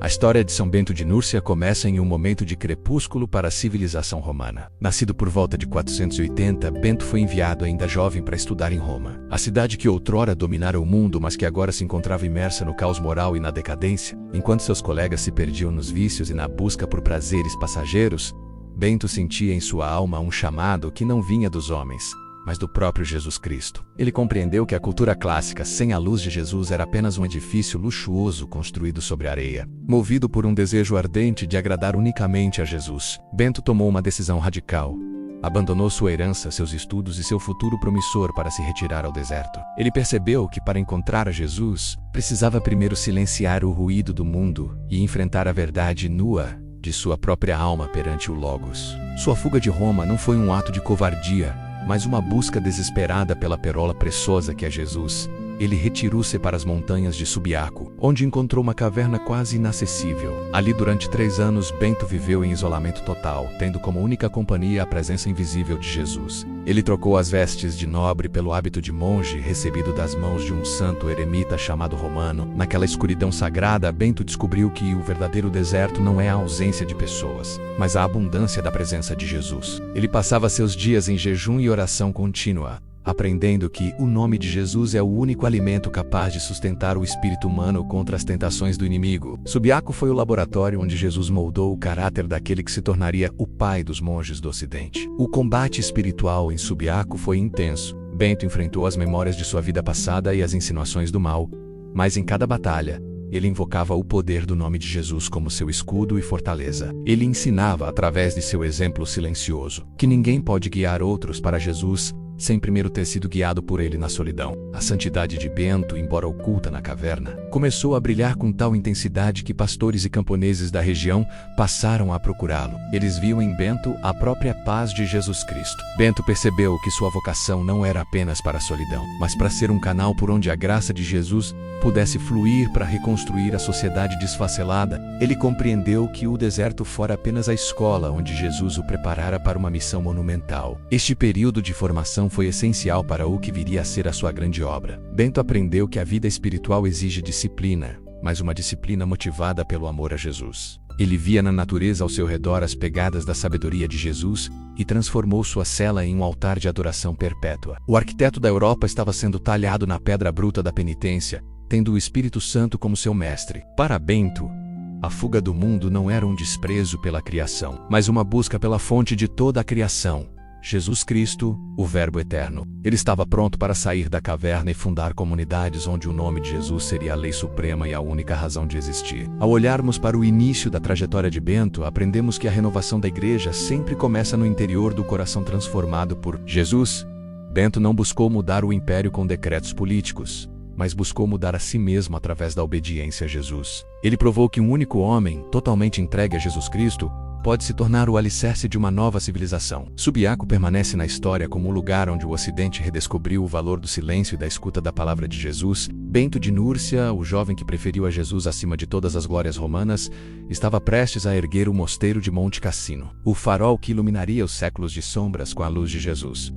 A história de São Bento de Núrcia começa em um momento de crepúsculo para a civilização romana. Nascido por volta de 480, Bento foi enviado ainda jovem para estudar em Roma. A cidade que outrora dominara o mundo, mas que agora se encontrava imersa no caos moral e na decadência. Enquanto seus colegas se perdiam nos vícios e na busca por prazeres passageiros, Bento sentia em sua alma um chamado que não vinha dos homens, mas do próprio Jesus Cristo. Ele compreendeu que a cultura clássica, sem a luz de Jesus, era apenas um edifício luxuoso construído sobre areia. Movido por um desejo ardente de agradar unicamente a Jesus, Bento tomou uma decisão radical. Abandonou sua herança, seus estudos e seu futuro promissor para se retirar ao deserto. Ele percebeu que para encontrar a Jesus, precisava primeiro silenciar o ruído do mundo e enfrentar a verdade nua de sua própria alma perante o Logos. Sua fuga de Roma não foi um ato de covardia, mas uma busca desesperada pela pérola preciosa que é Jesus. Ele retirou-se para as montanhas de Subiaco, onde encontrou uma caverna quase inacessível. Ali, durante 3 anos, Bento viveu em isolamento total, tendo como única companhia a presença invisível de Jesus. Ele trocou as vestes de nobre pelo hábito de monge, recebido das mãos de um santo eremita chamado Romano. Naquela escuridão sagrada, Bento descobriu que o verdadeiro deserto não é a ausência de pessoas, mas a abundância da presença de Jesus. Ele passava seus dias em jejum e oração contínua, aprendendo que o nome de Jesus é o único alimento capaz de sustentar o espírito humano contra as tentações do inimigo. Subiaco foi o laboratório onde Jesus moldou o caráter daquele que se tornaria o pai dos monges do Ocidente. O combate espiritual em Subiaco foi intenso. Bento enfrentou as memórias de sua vida passada e as insinuações do mal, mas em cada batalha, ele invocava o poder do nome de Jesus como seu escudo e fortaleza. Ele ensinava, através de seu exemplo silencioso, que ninguém pode guiar outros para Jesus sem primeiro ter sido guiado por ele na solidão. A santidade de Bento, embora oculta na caverna, começou a brilhar com tal intensidade que pastores e camponeses da região passaram a procurá-lo. Eles viam em Bento a própria paz de Jesus Cristo. Bento percebeu que sua vocação não era apenas para a solidão, mas para ser um canal por onde a graça de Jesus pudesse fluir para reconstruir a sociedade desfacelada. Ele compreendeu que o deserto fora apenas a escola onde Jesus o preparara para uma missão monumental. Este período de formação foi essencial para o que viria a ser a sua grande obra. Bento aprendeu que a vida espiritual exige disciplina, mas uma disciplina motivada pelo amor a Jesus. Ele via na natureza ao seu redor as pegadas da sabedoria de Jesus e transformou sua cela em um altar de adoração perpétua. O arquiteto da Europa estava sendo talhado na pedra bruta da penitência, tendo o Espírito Santo como seu mestre. Para Bento, a fuga do mundo não era um desprezo pela criação, mas uma busca pela fonte de toda a criação, Jesus Cristo, o Verbo eterno. Ele estava pronto para sair da caverna e fundar comunidades onde o nome de Jesus seria a lei suprema e a única razão de existir. Ao olharmos para o início da trajetória de Bento, aprendemos que a renovação da igreja sempre começa no interior do coração transformado por Jesus. Bento não buscou mudar o império com decretos políticos, mas buscou mudar a si mesmo através da obediência a Jesus. Ele provou que um único homem, totalmente entregue a Jesus Cristo, pode se tornar o alicerce de uma nova civilização. Subiaco permanece na história como o lugar onde o Ocidente redescobriu o valor do silêncio e da escuta da palavra de Jesus. Bento de Núrcia, o jovem que preferiu a Jesus acima de todas as glórias romanas, estava prestes a erguer o mosteiro de Monte Cassino, o farol que iluminaria os séculos de sombras com a luz de Jesus.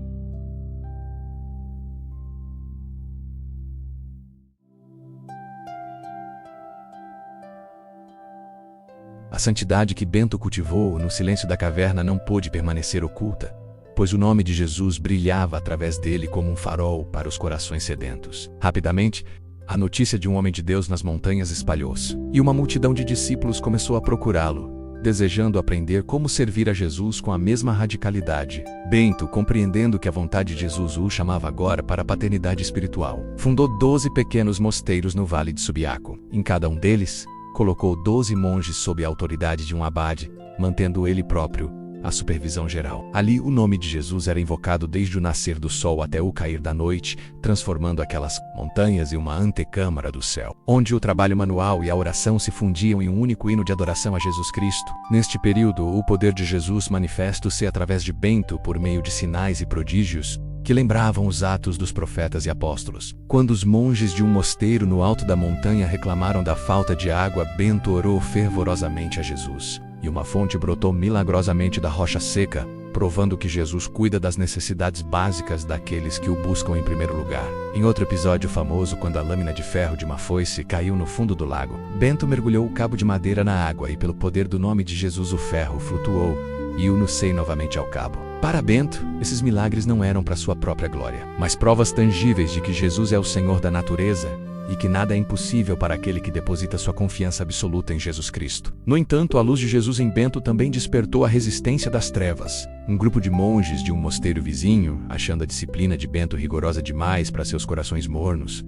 A santidade que Bento cultivou no silêncio da caverna não pôde permanecer oculta, pois o nome de Jesus brilhava através dele como um farol para os corações sedentos. Rapidamente, a notícia de um homem de Deus nas montanhas espalhou-se, e uma multidão de discípulos começou a procurá-lo, desejando aprender como servir a Jesus com a mesma radicalidade. Bento, compreendendo que a vontade de Jesus o chamava agora para a paternidade espiritual, fundou 12 pequenos mosteiros no Vale de Subiaco. Em cada um deles, colocou 12 monges sob a autoridade de um abade, mantendo ele próprio a supervisão geral. Ali o nome de Jesus era invocado desde o nascer do sol até o cair da noite, transformando aquelas montanhas em uma antecâmara do céu, onde o trabalho manual e a oração se fundiam em um único hino de adoração a Jesus Cristo. Neste período, o poder de Jesus manifesta-se através de Bento por meio de sinais e prodígios que lembravam os atos dos profetas e apóstolos. Quando os monges de um mosteiro no alto da montanha reclamaram da falta de água, Bento orou fervorosamente a Jesus, e uma fonte brotou milagrosamente da rocha seca, provando que Jesus cuida das necessidades básicas daqueles que o buscam em primeiro lugar. Em outro episódio famoso, quando a lâmina de ferro de uma foice caiu no fundo do lago, Bento mergulhou o cabo de madeira na água e, pelo poder do nome de Jesus, o ferro flutuou e unou-se novamente ao cabo. Para Bento, esses milagres não eram para sua própria glória, mas provas tangíveis de que Jesus é o Senhor da natureza e que nada é impossível para aquele que deposita sua confiança absoluta em Jesus Cristo. No entanto, a luz de Jesus em Bento também despertou a resistência das trevas. Um grupo de monges de um mosteiro vizinho, achando a disciplina de Bento rigorosa demais para seus corações mornos,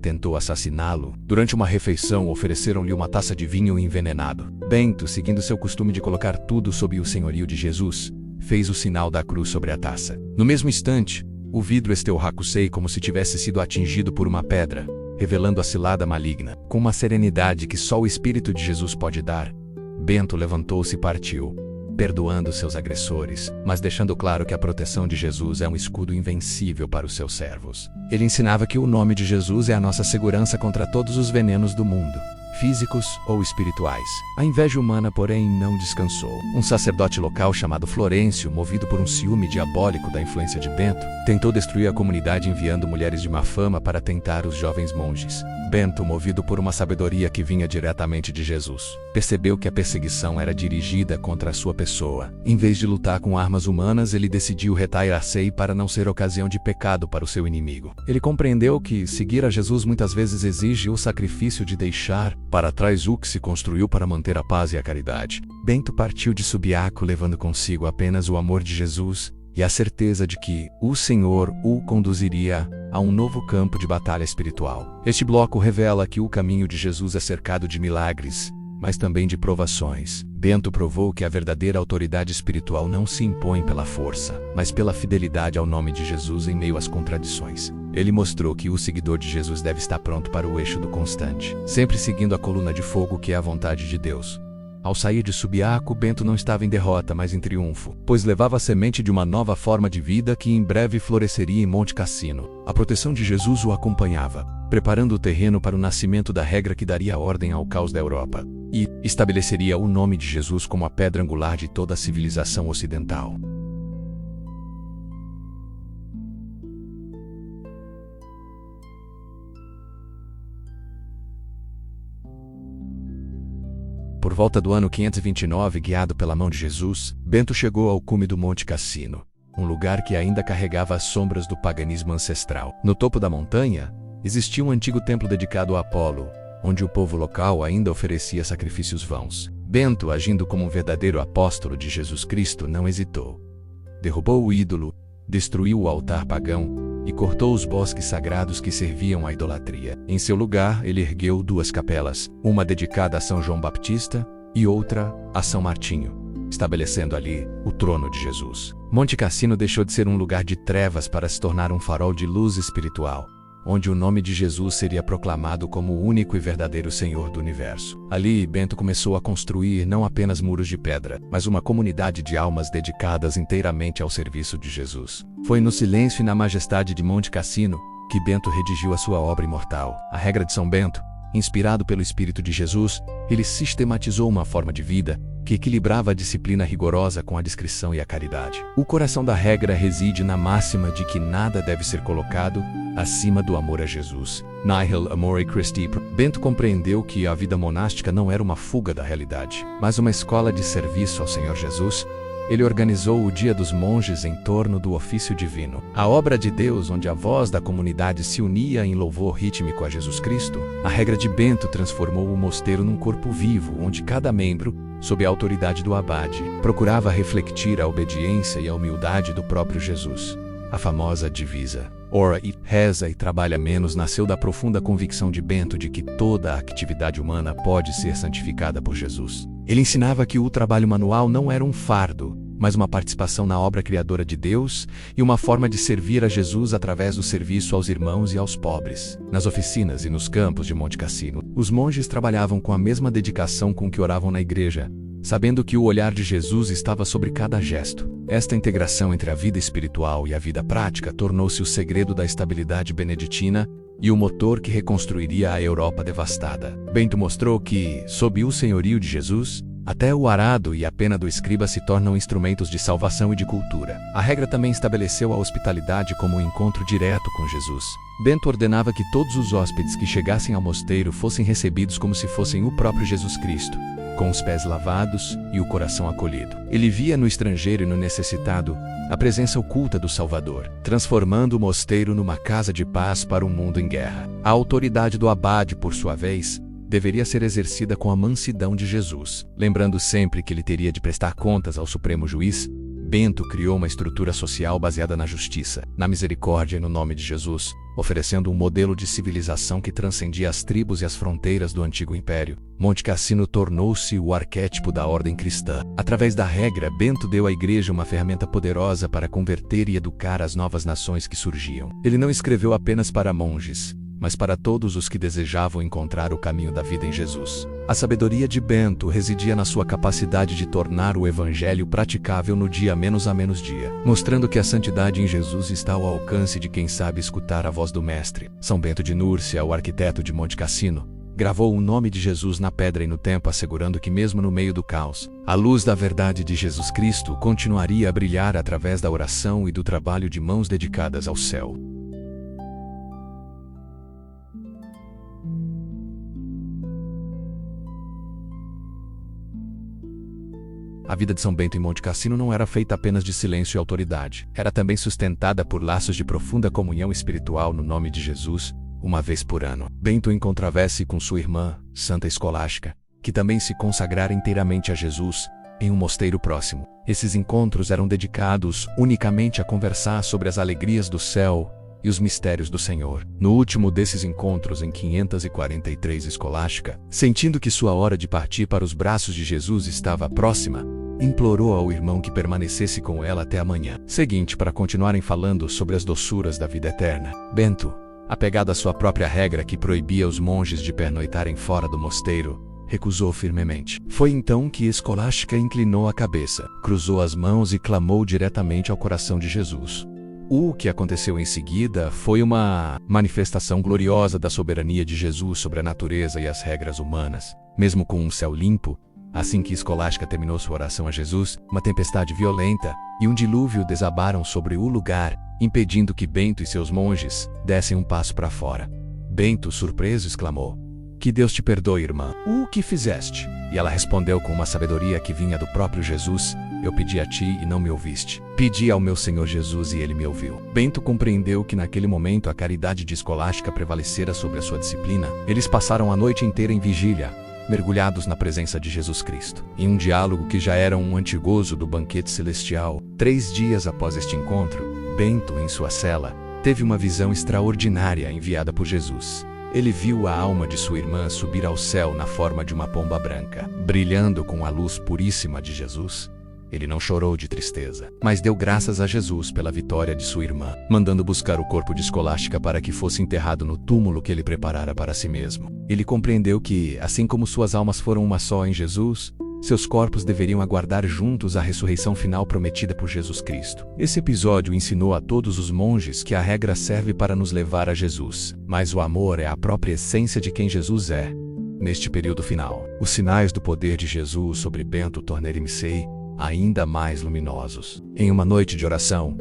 tentou assassiná-lo. Durante uma refeição, ofereceram-lhe uma taça de vinho envenenado. Bento, seguindo seu costume de colocar tudo sob o senhorio de Jesus, fez o sinal da cruz sobre a taça. No mesmo instante, o vidro estelracou-se como se tivesse sido atingido por uma pedra, revelando a cilada maligna. Com uma serenidade que só o Espírito de Jesus pode dar, Bento levantou-se e partiu, perdoando seus agressores, mas deixando claro que a proteção de Jesus é um escudo invencível para os seus servos. Ele ensinava que o nome de Jesus é a nossa segurança contra todos os venenos do mundo, físicos ou espirituais. A inveja humana, porém, não descansou. Um sacerdote local chamado Florencio, movido por um ciúme diabólico da influência de Bento, tentou destruir a comunidade enviando mulheres de má fama para tentar os jovens monges. Bento, movido por uma sabedoria que vinha diretamente de Jesus, percebeu que a perseguição era dirigida contra a sua pessoa. Em vez de lutar com armas humanas, ele decidiu retirar-se para não ser ocasião de pecado para o seu inimigo. Ele compreendeu que seguir a Jesus muitas vezes exige o sacrifício de deixar para trás o que se construiu para manter a paz e a caridade. Bento partiu de Subiaco levando consigo apenas o amor de Jesus e a certeza de que o Senhor o conduziria a um novo campo de batalha espiritual. Este bloco revela que o caminho de Jesus é cercado de milagres, mas também de provações. Bento provou que a verdadeira autoridade espiritual não se impõe pela força, mas pela fidelidade ao nome de Jesus em meio às contradições. Ele mostrou que o seguidor de Jesus deve estar pronto para o eixo do constante, sempre seguindo a coluna de fogo que é a vontade de Deus. Ao sair de Subiaco, Bento não estava em derrota, mas em triunfo, pois levava a semente de uma nova forma de vida que em breve floresceria em Monte Cassino. A proteção de Jesus o acompanhava, preparando o terreno para o nascimento da regra que daria ordem ao caos da Europa e estabeleceria o nome de Jesus como a pedra angular de toda a civilização ocidental. Por volta do ano 529, guiado pela mão de Jesus, Bento chegou ao cume do Monte Cassino, um lugar que ainda carregava as sombras do paganismo ancestral. No topo da montanha, existia um antigo templo dedicado a Apolo, onde o povo local ainda oferecia sacrifícios vãos. Bento, agindo como um verdadeiro apóstolo de Jesus Cristo, não hesitou. Derrubou o ídolo, destruiu o altar pagão e cortou os bosques sagrados que serviam à idolatria. Em seu lugar, ele ergueu duas capelas, uma dedicada a São João Baptista e outra a São Martinho, estabelecendo ali o trono de Jesus. Monte Cassino deixou de ser um lugar de trevas para se tornar um farol de luz espiritual, onde o nome de Jesus seria proclamado como o único e verdadeiro Senhor do universo. Ali, Bento começou a construir não apenas muros de pedra, mas uma comunidade de almas dedicadas inteiramente ao serviço de Jesus. Foi no silêncio e na majestade de Monte Cassino que Bento redigiu a sua obra imortal, a Regra de São Bento. Inspirado pelo Espírito de Jesus, ele sistematizou uma forma de vida que equilibrava a disciplina rigorosa com a discrição e a caridade. O coração da regra reside na máxima de que nada deve ser colocado acima do amor a Jesus. Nihil amore Christi. Bento compreendeu que a vida monástica não era uma fuga da realidade, mas uma escola de serviço ao Senhor Jesus. Ele organizou o Dia dos Monges em torno do ofício divino, a obra de Deus onde a voz da comunidade se unia em louvor rítmico a Jesus Cristo. A regra de Bento transformou o mosteiro num corpo vivo, onde cada membro, sob a autoridade do abade, procurava refletir a obediência e a humildade do próprio Jesus. A famosa divisa, ora e reza e trabalha menos, nasceu da profunda convicção de Bento de que toda a atividade humana pode ser santificada por Jesus. Ele ensinava que o trabalho manual não era um fardo, mas uma participação na obra criadora de Deus e uma forma de servir a Jesus através do serviço aos irmãos e aos pobres. Nas oficinas e nos campos de Monte Cassino, os monges trabalhavam com a mesma dedicação com que oravam na igreja, sabendo que o olhar de Jesus estava sobre cada gesto. Esta integração entre a vida espiritual e a vida prática tornou-se o segredo da estabilidade beneditina e o motor que reconstruiria a Europa devastada. Bento mostrou que, sob o senhorio de Jesus, Até o arado e a pena do escriba se tornam instrumentos de salvação e de cultura. A regra também estabeleceu a hospitalidade como um encontro direto com Jesus. Bento ordenava que todos os hóspedes que chegassem ao mosteiro fossem recebidos como se fossem o próprio Jesus Cristo, com os pés lavados e o coração acolhido. Ele via no estrangeiro e no necessitado a presença oculta do Salvador, transformando o mosteiro numa casa de paz para um mundo em guerra. A autoridade do abade, por sua vez, deveria ser exercida com a mansidão de Jesus. Lembrando sempre que ele teria de prestar contas ao Supremo Juiz, Bento criou uma estrutura social baseada na justiça, na misericórdia e no nome de Jesus, oferecendo um modelo de civilização que transcendia as tribos e as fronteiras do antigo império. Monte Cassino tornou-se o arquétipo da ordem cristã. Através da regra, Bento deu à igreja uma ferramenta poderosa para converter e educar as novas nações que surgiam. Ele não escreveu apenas para monges, mas para todos os que desejavam encontrar o caminho da vida em Jesus. A sabedoria de Bento residia na sua capacidade de tornar o evangelho praticável no dia menos a menos dia, mostrando que a santidade em Jesus está ao alcance de quem sabe escutar a voz do Mestre. São Bento de Núrcia, o arquiteto de Monte Cassino, gravou o nome de Jesus na pedra e no tempo, assegurando que mesmo no meio do caos, a luz da verdade de Jesus Cristo continuaria a brilhar através da oração e do trabalho de mãos dedicadas ao céu. A vida de São Bento em Monte Cassino não era feita apenas de silêncio e autoridade. Era também sustentada por laços de profunda comunhão espiritual no nome de Jesus, uma vez por ano. Bento encontrava-se com sua irmã, Santa Escolástica, que também se consagrara inteiramente a Jesus, em um mosteiro próximo. Esses encontros eram dedicados unicamente a conversar sobre as alegrias do céu e os mistérios do Senhor. No último desses encontros, em 543, Escolástica, sentindo que sua hora de partir para os braços de Jesus estava próxima, implorou ao irmão que permanecesse com ela até a manhã seguinte para continuarem falando sobre as doçuras da vida eterna. Bento, apegado à sua própria regra que proibia os monges de pernoitarem fora do mosteiro, recusou firmemente. Foi então que Escolástica inclinou a cabeça, cruzou as mãos e clamou diretamente ao coração de Jesus. O que aconteceu em seguida foi uma manifestação gloriosa da soberania de Jesus sobre a natureza e as regras humanas. Mesmo com um céu limpo, assim que Escolástica terminou sua oração a Jesus, uma tempestade violenta e um dilúvio desabaram sobre o lugar, impedindo que Bento e seus monges dessem um passo para fora. Bento, surpreso, exclamou: "Que Deus te perdoe, irmã. O que fizeste?" E ela respondeu com uma sabedoria que vinha do próprio Jesus: "Eu pedi a ti e não me ouviste. Pedi ao meu Senhor Jesus e ele me ouviu." Bento compreendeu que naquele momento a caridade de Escolástica prevalecera sobre a sua disciplina. Eles passaram a noite inteira em vigília, mergulhados na presença de Jesus Cristo. Em um diálogo que já era um antigozo do banquete celestial, 3 dias após este encontro, Bento, em sua cela, teve uma visão extraordinária enviada por Jesus. Ele viu a alma de sua irmã subir ao céu na forma de uma pomba branca, brilhando com a luz puríssima de Jesus. Ele não chorou de tristeza, mas deu graças a Jesus pela vitória de sua irmã, mandando buscar o corpo de Escolástica para que fosse enterrado no túmulo que ele preparara para si mesmo. Ele compreendeu que, assim como suas almas foram uma só em Jesus, seus corpos deveriam aguardar juntos a ressurreição final prometida por Jesus Cristo. Esse episódio ensinou a todos os monges que a regra serve para nos levar a Jesus, mas o amor é a própria essência de quem Jesus é. Neste período final, os sinais do poder de Jesus sobre Bento tornaram-se ainda mais luminosos. Em uma noite de oração,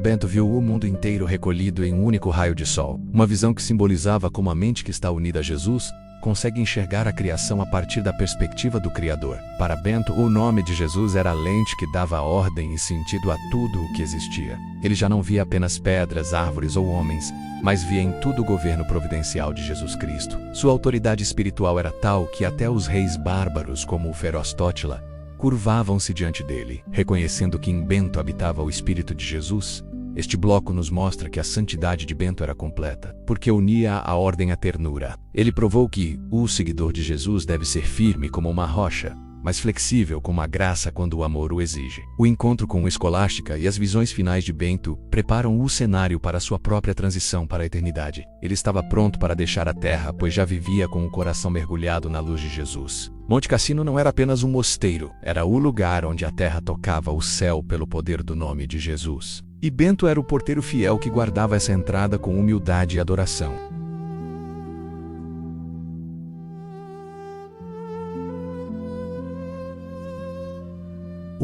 Bento viu o mundo inteiro recolhido em um único raio de sol, uma visão que simbolizava como a mente que está unida a Jesus consegue enxergar a criação a partir da perspectiva do Criador. Para Bento, o nome de Jesus era a lente que dava ordem e sentido a tudo o que existia. Ele já não via apenas pedras, árvores ou homens, mas via em tudo o governo providencial de Jesus Cristo. Sua autoridade espiritual era tal que até os reis bárbaros, como o feroz Tótila, curvavam-se diante dele, reconhecendo que em Bento habitava o Espírito de Jesus. Este bloco nos mostra que a santidade de Bento era completa, porque unia a ordem à ternura. Ele provou que o seguidor de Jesus deve ser firme como uma rocha, mas flexível como a graça quando o amor o exige. O encontro com Escolástica e as visões finais de Bento preparam o cenário para sua própria transição para a eternidade. Ele estava pronto para deixar a terra, pois já vivia com o coração mergulhado na luz de Jesus. Monte Cassino não era apenas um mosteiro, era o lugar onde a terra tocava o céu pelo poder do nome de Jesus. E Bento era o porteiro fiel que guardava essa entrada com humildade e adoração.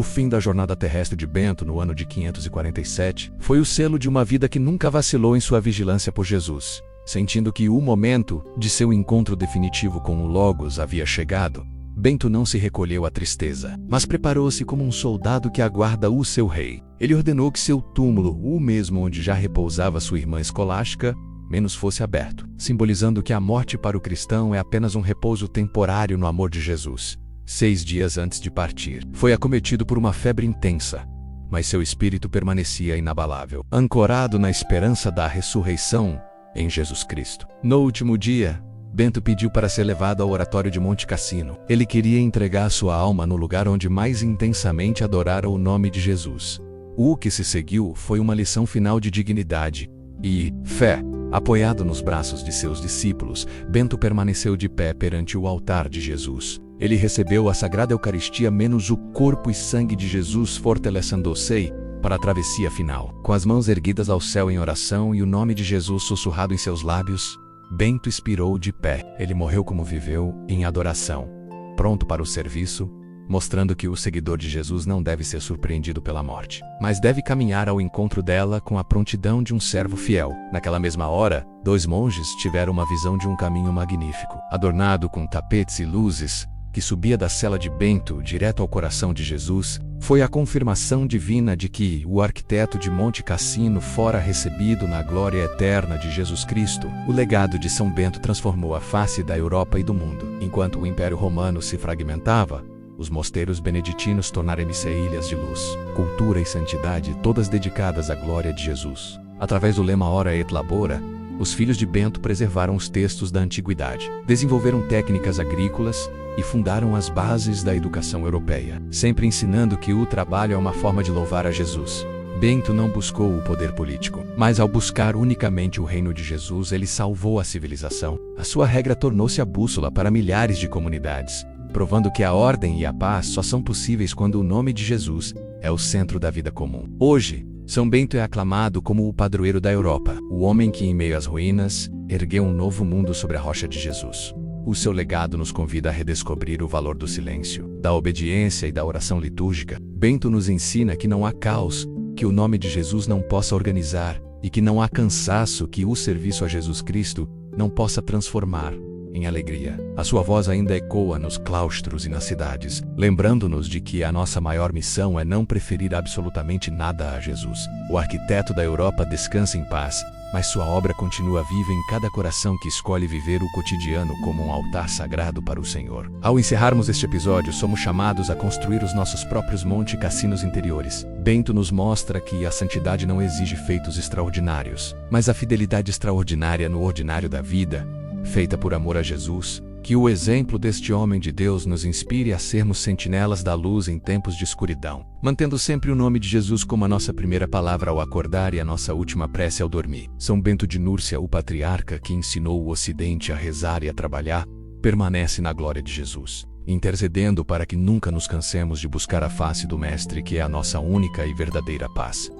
O fim da jornada terrestre de Bento no ano de 547 foi o selo de uma vida que nunca vacilou em sua vigilância por Jesus. Sentindo que o momento de seu encontro definitivo com o Logos havia chegado, Bento não se recolheu à tristeza, mas preparou-se como um soldado que aguarda o seu rei. Ele ordenou que seu túmulo, o mesmo onde já repousava sua irmã escolástica, menos fosse aberto, simbolizando que a morte para o cristão é apenas um repouso temporário no amor de Jesus. 6 dias antes de partir, foi acometido por uma febre intensa, mas seu espírito permanecia inabalável, ancorado na esperança da ressurreição em Jesus Cristo. No último dia, Bento pediu para ser levado ao oratório de Monte Cassino. Ele queria entregar sua alma no lugar onde mais intensamente adorara o nome de Jesus. O que se seguiu foi uma lição final de dignidade e fé. Apoiado nos braços de seus discípulos, Bento permaneceu de pé perante o altar de Jesus. Ele recebeu a Sagrada Eucaristia menos o corpo e sangue de Jesus, fortalecendo-se para a travessia final. Com as mãos erguidas ao céu em oração e o nome de Jesus sussurrado em seus lábios, Bento expirou de pé. Ele morreu como viveu, em adoração, pronto para o serviço, mostrando que o seguidor de Jesus não deve ser surpreendido pela morte, mas deve caminhar ao encontro dela com a prontidão de um servo fiel. Naquela mesma hora, 2 monges tiveram uma visão de um caminho magnífico, adornado com tapetes e luzes, que subia da cela de Bento direto ao coração de Jesus. Foi a confirmação divina de que o arquiteto de Monte Cassino fora recebido na glória eterna de Jesus Cristo. O legado de São Bento transformou a face da Europa e do mundo. Enquanto o Império Romano se fragmentava, os mosteiros beneditinos tornaram-se ilhas de luz, cultura e santidade, todas dedicadas à glória de Jesus. Através do lema Ora et Labora, os filhos de Bento preservaram os textos da antiguidade, desenvolveram técnicas agrícolas e fundaram as bases da educação europeia, sempre ensinando que o trabalho é uma forma de louvar a Jesus. Bento não buscou o poder político, mas ao buscar unicamente o reino de Jesus, ele salvou a civilização. A sua regra tornou-se a bússola para milhares de comunidades, provando que a ordem e a paz só são possíveis quando o nome de Jesus é o centro da vida comum. Hoje, São Bento é aclamado como o padroeiro da Europa, o homem que, em meio às ruínas, ergueu um novo mundo sobre a rocha de Jesus. O seu legado nos convida a redescobrir o valor do silêncio, da obediência e da oração litúrgica. Bento nos ensina que não há caos que o nome de Jesus não possa organizar e que não há cansaço que o serviço a Jesus Cristo não possa transformar em alegria. A sua voz ainda ecoa nos claustros e nas cidades, lembrando-nos de que a nossa maior missão é não preferir absolutamente nada a Jesus. O arquiteto da Europa descansa em paz, mas sua obra continua viva em cada coração que escolhe viver o cotidiano como um altar sagrado para o Senhor. Ao encerrarmos este episódio, somos chamados a construir os nossos próprios Monte Cassinos interiores. Bento nos mostra que a santidade não exige feitos extraordinários, mas a fidelidade extraordinária no ordinário da vida, feita por amor a Jesus. Que o exemplo deste homem de Deus nos inspire a sermos sentinelas da luz em tempos de escuridão, mantendo sempre o nome de Jesus como a nossa primeira palavra ao acordar e a nossa última prece ao dormir. São Bento de Núrcia, o patriarca que ensinou o Ocidente a rezar e a trabalhar, permanece na glória de Jesus, intercedendo para que nunca nos cansemos de buscar a face do Mestre, que é a nossa única e verdadeira paz.